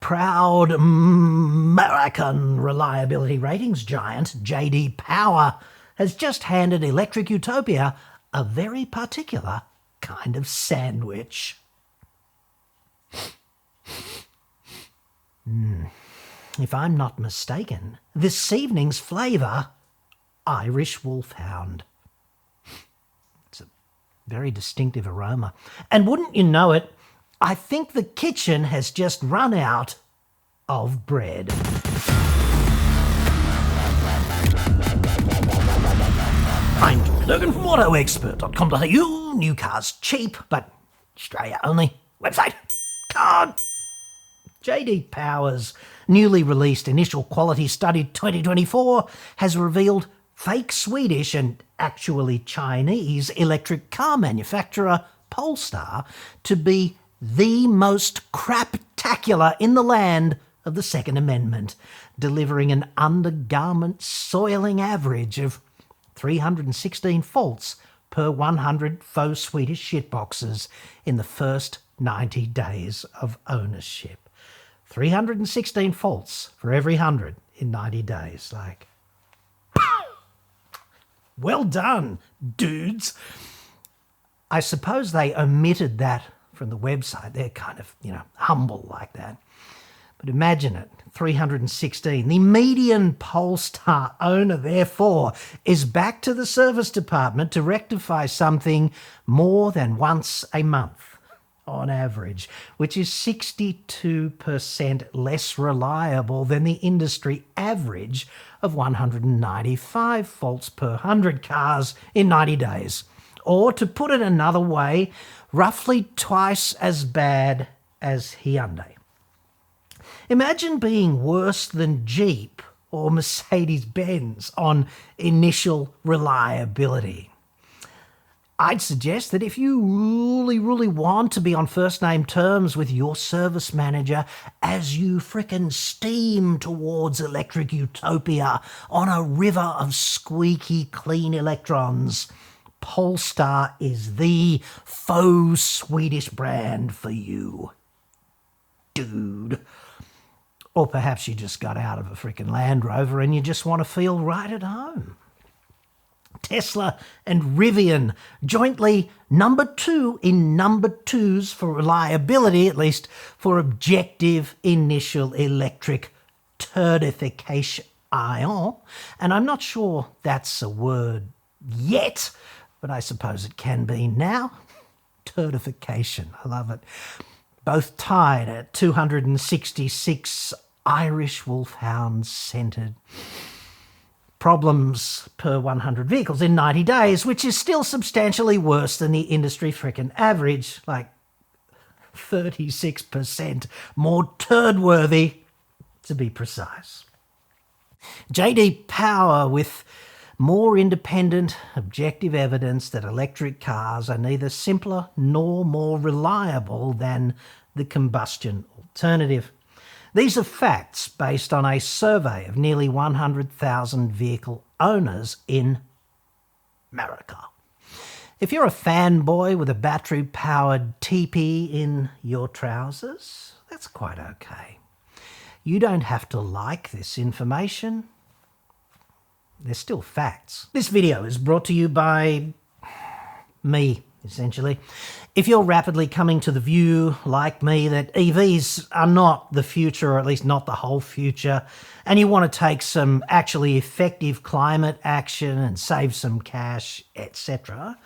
proud American reliability ratings giant J.D. Power has just handed Electric Utopia a very particular kind of sandwich. If I'm not mistaken, this evening's flavour, Irish Wolfhound. It's a very distinctive aroma. And wouldn't you know it, I think the kitchen has just run out of bread. I'm John Cadogan from AutoExpert.com.au. New cars cheap, but Australia only. Website. Card. J.D. Power's newly released Initial Quality Study 2024 has revealed fake Swedish and actually Chinese electric car manufacturer Polestar to be the most craptacular in the land of the Second Amendment, delivering an undergarment soiling average of 316 faults per 100 faux Swedish shitboxes in the first 90 days of ownership. 316 faults for every 100 in 90 days. Like, well done, dudes. I suppose they omitted that from the website. They're kind of, humble like that. But imagine it, 316. The median Polestar owner, therefore, is back to the service department to rectify something more than once a month on average, which is 62% less reliable than the industry average of 195 faults per 100 cars in 90 days. Or, to put it another way, roughly twice as bad as Hyundai. Imagine being worse than Jeep or Mercedes-Benz on initial reliability. I'd suggest that if you really want to be on first-name terms with your service manager as you frickin' steam towards Electric Utopia on a river of squeaky clean electrons, Polestar is the faux Swedish brand for you, dude. Or perhaps you just got out of a frickin' Land Rover and you just want to feel right at home. Tesla and Rivian, jointly number 2 in number 2s for reliability, at least for objective initial electric turdification. And I'm not sure that's a word yet, but I suppose it can be now. Turdification, I love it. Both tied at 266 Irish Wolfhounds centred. Problems per 100 vehicles in 90 days, which is still substantially worse than the industry frickin' average, like 36% more turd-worthy, to be precise. J.D. Power with more independent, objective evidence that electric cars are neither simpler nor more reliable than the combustion alternative. These are facts based on a survey of nearly 100,000 vehicle owners in America. If you're a fanboy with a battery-powered teepee in your trousers, that's quite okay. You don't have to like this information. They're still facts. This video is brought to you by me, essentially. If you're rapidly coming to the view, like me, that EVs are not the future, or at least not the whole future, and you want to take some actually effective climate action and save some cash, etc.,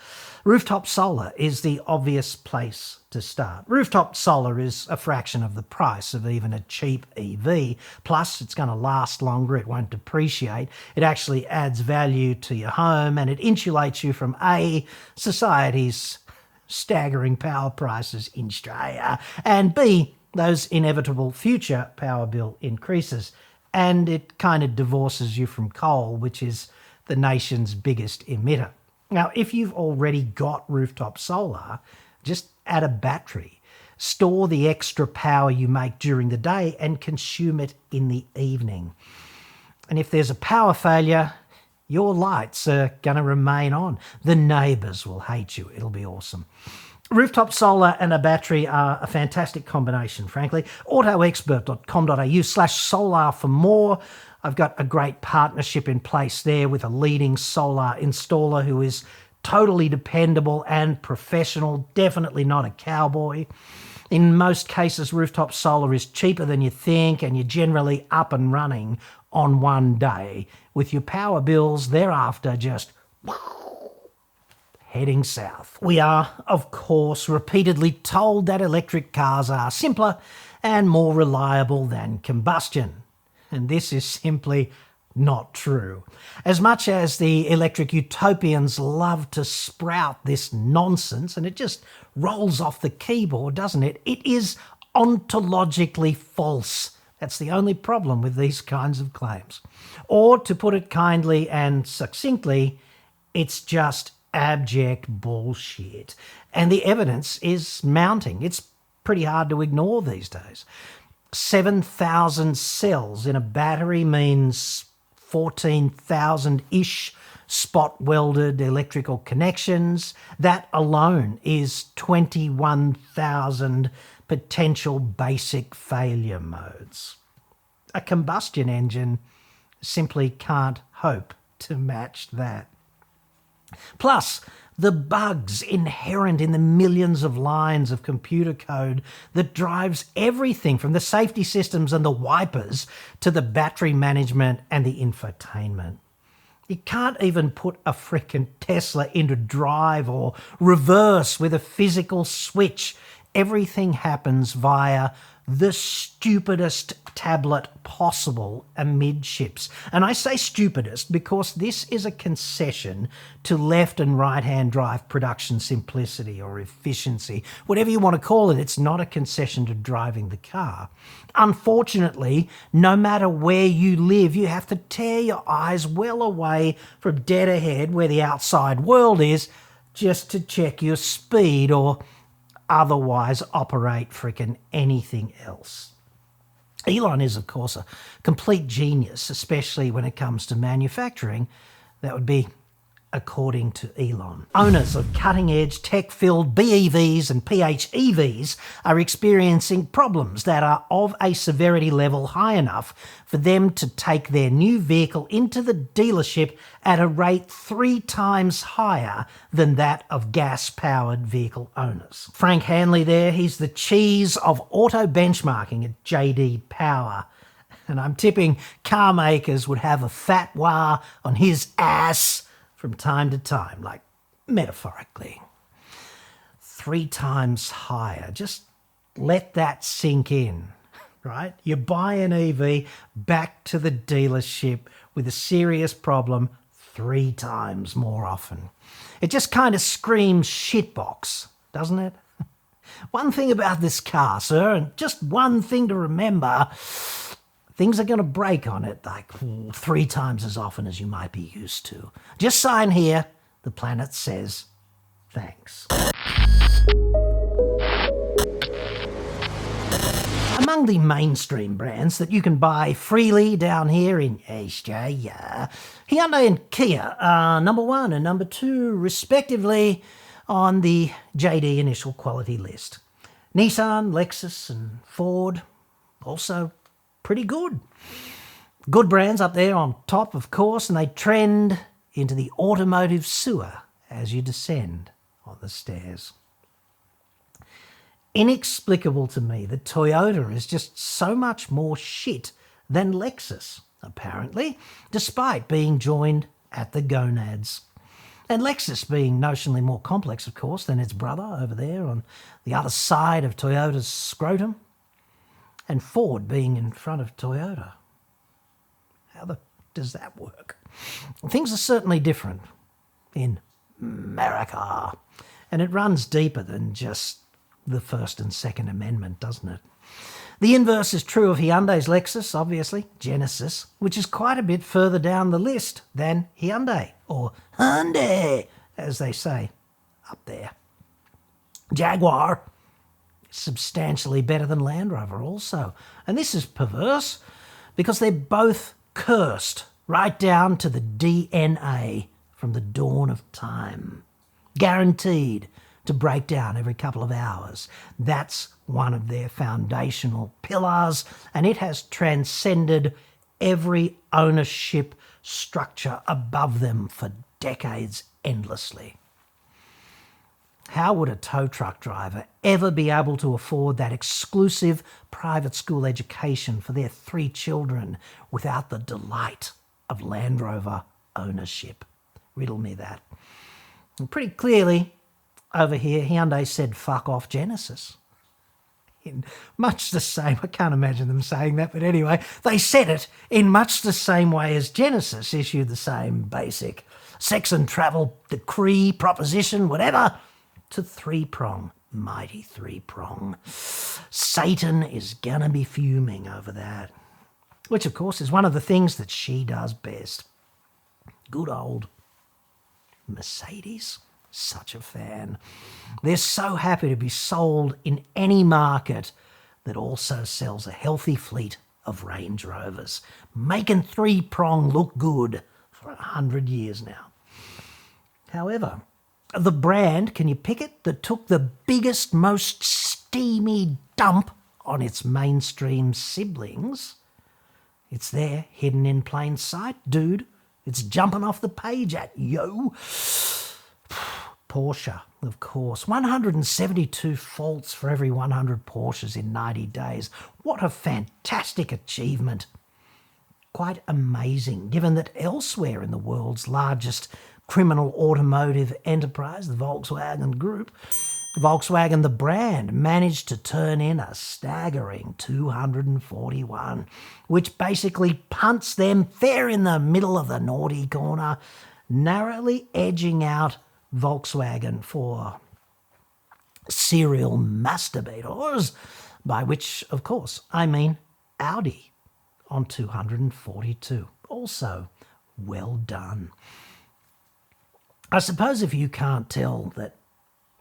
rooftop solar is the obvious place to start. Rooftop solar is a fraction of the price of even a cheap EV. Plus, it's going to last longer, it won't depreciate. It actually adds value to your home, and it insulates you from A, society's staggering power prices in Australia, and B, those inevitable future power bill increases. And it kind of divorces you from coal, which is the nation's biggest emitter. Now, if you've already got rooftop solar, just add a battery. Store the extra power you make during the day and consume it in the evening. And if there's a power failure, your lights are going to remain on. The neighbours will hate you. It'll be awesome. Rooftop solar and a battery are a fantastic combination, frankly. autoexpert.com.au/solar for more. I've got a great partnership in place there with a leading solar installer who is totally dependable and professional, definitely not a cowboy. In most cases, rooftop solar is cheaper than you think, and you're generally up and running on one day, with your power bills thereafter just heading south. We are, of course, repeatedly told that electric cars are simpler and more reliable than combustion. And this is simply not true. As much as the electric utopians love to sprout this nonsense, and it just rolls off the keyboard, doesn't it? It is ontologically false. That's the only problem with these kinds of claims. Or, to put it kindly and succinctly, it's just abject bullshit. And the evidence is mounting. It's pretty hard to ignore these days. 7,000 cells in a battery means 14,000-ish spot-welded electrical connections. That alone is 21,000 potential basic failure modes. A combustion engine simply can't hope to match that. Plus, the bugs inherent in the millions of lines of computer code that drives everything from the safety systems and the wipers to the battery management and the infotainment. You can't even put a frickin' Tesla into drive or reverse with a physical switch. Everything happens via the stupidest tablet possible amidships. And I say stupidest because this is a concession to left and right-hand drive production simplicity or efficiency. Whatever you want to call it, it's not a concession to driving the car. Unfortunately, no matter where you live, you have to tear your eyes well away from dead ahead where the outside world is just to check your speed or otherwise operate frickin' anything else. Elon is, of course, a complete genius, especially when it comes to manufacturing. That would be according to Elon. Owners of cutting-edge, tech-filled BEVs and PHEVs are experiencing problems that are of a severity level high enough for them to take their new vehicle into the dealership at a rate 3 times higher than that of gas-powered vehicle owners. Frank Hanley there, he's the cheese of auto benchmarking at JD Power. And I'm tipping car makers would have a fatwa on his ass from time to time, like metaphorically. 3 times higher. Just let that sink in, right? You buy an EV back to the dealership with a serious problem 3 times more often. It just kind of screams shitbox, doesn't it? One thing about this car, sir, and just one thing to remember, things are going to break on it like 3 times as often as you might be used to. Just sign here. The planet says thanks. Among the mainstream brands that you can buy freely down here in Australia, Hyundai and Kia are number 1 and number 2, respectively, on the JD initial quality list. Nissan, Lexus and Ford also pretty good. Good brands up there on top, of course, and they trend into the automotive sewer as you descend on the stairs. Inexplicable to me that Toyota is just so much more shit than Lexus, apparently, despite being joined at the gonads. And Lexus being notionally more complex, of course, than its brother over there on the other side of Toyota's scrotum. And Ford being in front of Toyota. How does that work? Things are certainly different in America. And it runs deeper than just the First and Second Amendment, doesn't it? The inverse is true of Hyundai's Lexus, obviously, Genesis, which is quite a bit further down the list than Hyundai, or Hyundai, as they say up there. Jaguar, substantially better than Land Rover also. And this is perverse because they're both cursed right down to the DNA from the dawn of time. Guaranteed to break down every couple of hours. That's one of their foundational pillars, and it has transcended every ownership structure above them for decades endlessly. How would a tow truck driver ever be able to afford that exclusive private school education for their 3 children without the delight of Land Rover ownership? Riddle me that. And pretty clearly, over here, Hyundai said fuck off Genesis. In much the same, I can't imagine them saying that, but anyway, they said it in much the same way as Genesis issued the same basic sex and travel decree, proposition, whatever, to 3-prong, mighty 3-prong. Satan is gonna be fuming over that, which of course is one of the things that she does best. Good old Mercedes. Such a fan. They're so happy to be sold in any market that also sells a healthy fleet of Range Rovers, making 3-prong look good for 100 years now. However, the brand, can you pick it, that took the biggest, most steamy dump on its mainstream siblings, it's there, hidden in plain sight, dude. It's jumping off the page at you. Porsche, of course. 172 faults for every 100 Porsches in 90 days. What a fantastic achievement. Quite amazing, given that elsewhere in the world's largest criminal automotive enterprise, the Volkswagen Group, Volkswagen, the brand, managed to turn in a staggering 241, which basically punts them fair in the middle of the naughty corner, narrowly edging out Volkswagen for serial masturbators, by which, of course, I mean Audi on 242. Also, well done. I suppose if you can't tell that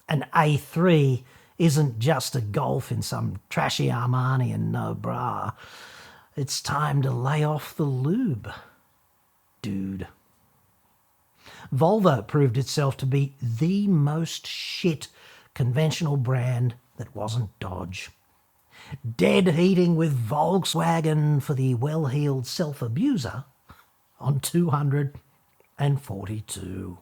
an A3 isn't just a Golf in some trashy Armani and no bra, it's time to lay off the lube, dude. Volvo proved itself to be the most shit conventional brand that wasn't Dodge. Dead heating with Volkswagen for the well-heeled self-abuser on 242.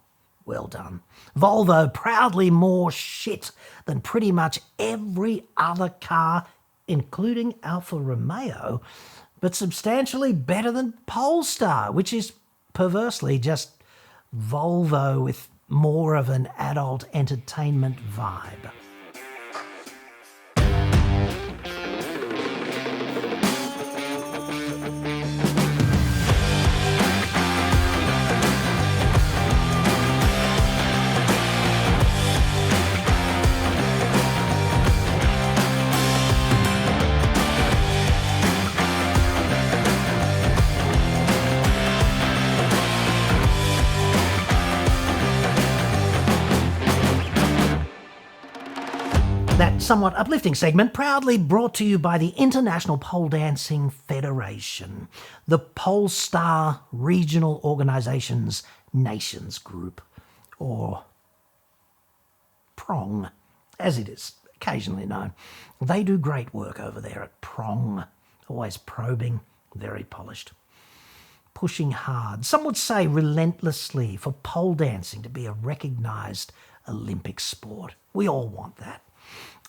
Well done. Volvo proudly more shit than pretty much every other car, including Alfa Romeo, but substantially better than Polestar, which is perversely just Volvo with more of an adult entertainment vibe. That somewhat uplifting segment proudly brought to you by the International Pole Dancing Federation, the Polestar Regional Organisations Nations Group, or Prong, as it is occasionally known. They do great work over there at Prong, always probing, very polished. Pushing hard, some would say relentlessly, for pole dancing to be a recognised Olympic sport. We all want that.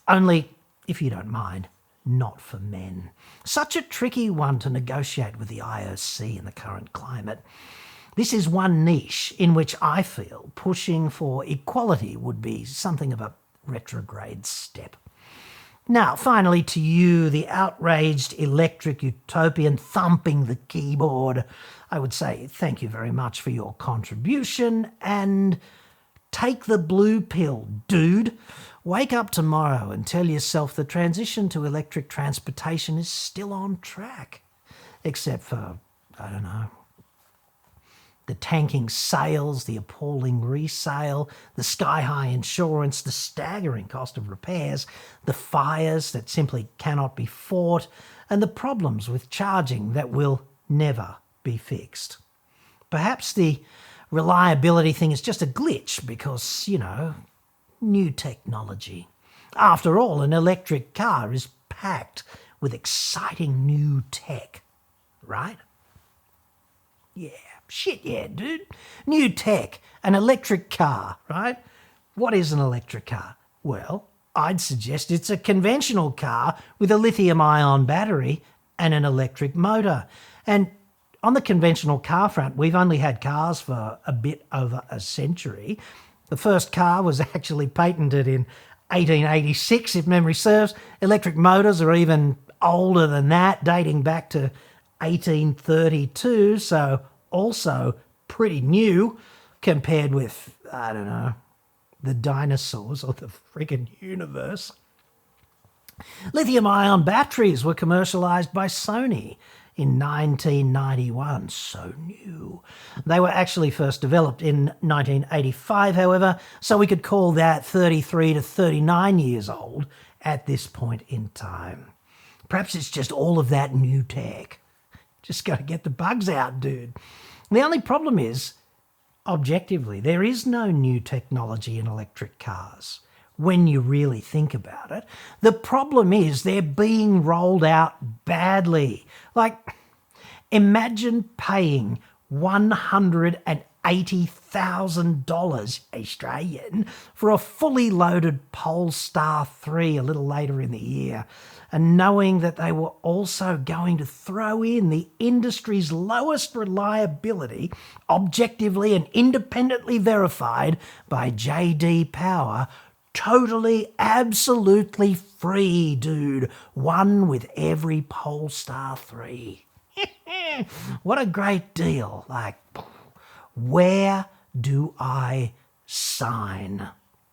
Only, if you don't mind, not for men. Such a tricky one to negotiate with the IOC in the current climate. This is one niche in which I feel pushing for equality would be something of a retrograde step. Now, finally to you, the outraged electric utopian thumping the keyboard, I would say thank you very much for your contribution and take the blue pill, dude. Wake up tomorrow and tell yourself the transition to electric transportation is still on track. Except for, I don't know, the tanking sales, the appalling resale, the sky-high insurance, the staggering cost of repairs, the fires that simply cannot be fought, and the problems with charging that will never be fixed. Perhaps the reliability thing is just a glitch because, new technology. After all, an electric car is packed with exciting new tech, right? Yeah, shit yeah, dude. New tech, an electric car, right? What is an electric car? Well, I'd suggest it's a conventional car with a lithium-ion battery and an electric motor. And on the conventional car front, we've only had cars for a bit over a century. The first car was actually patented in 1886, if memory serves. Electric motors are even older than that, dating back to 1832, so also pretty new compared with, I don't know, the dinosaurs or the friggin' universe. Lithium-ion batteries were commercialised by Sony in 1991. So new. They were actually first developed in 1985, however, so we could call that 33 to 39 years old at this point in time. Perhaps it's just all of that new tech. Just got to get the bugs out, dude. The only problem is, objectively, there is no new technology in electric cars when you really think about it. The problem is they're being rolled out badly. Like, imagine paying $180,000 Australian for a fully loaded Polestar 3 a little later in the year, and knowing that they were also going to throw in the industry's lowest reliability, objectively and independently verified by JD Power, totally, absolutely free, dude. One with every Polestar 3. What a great deal. Like, where do I sign?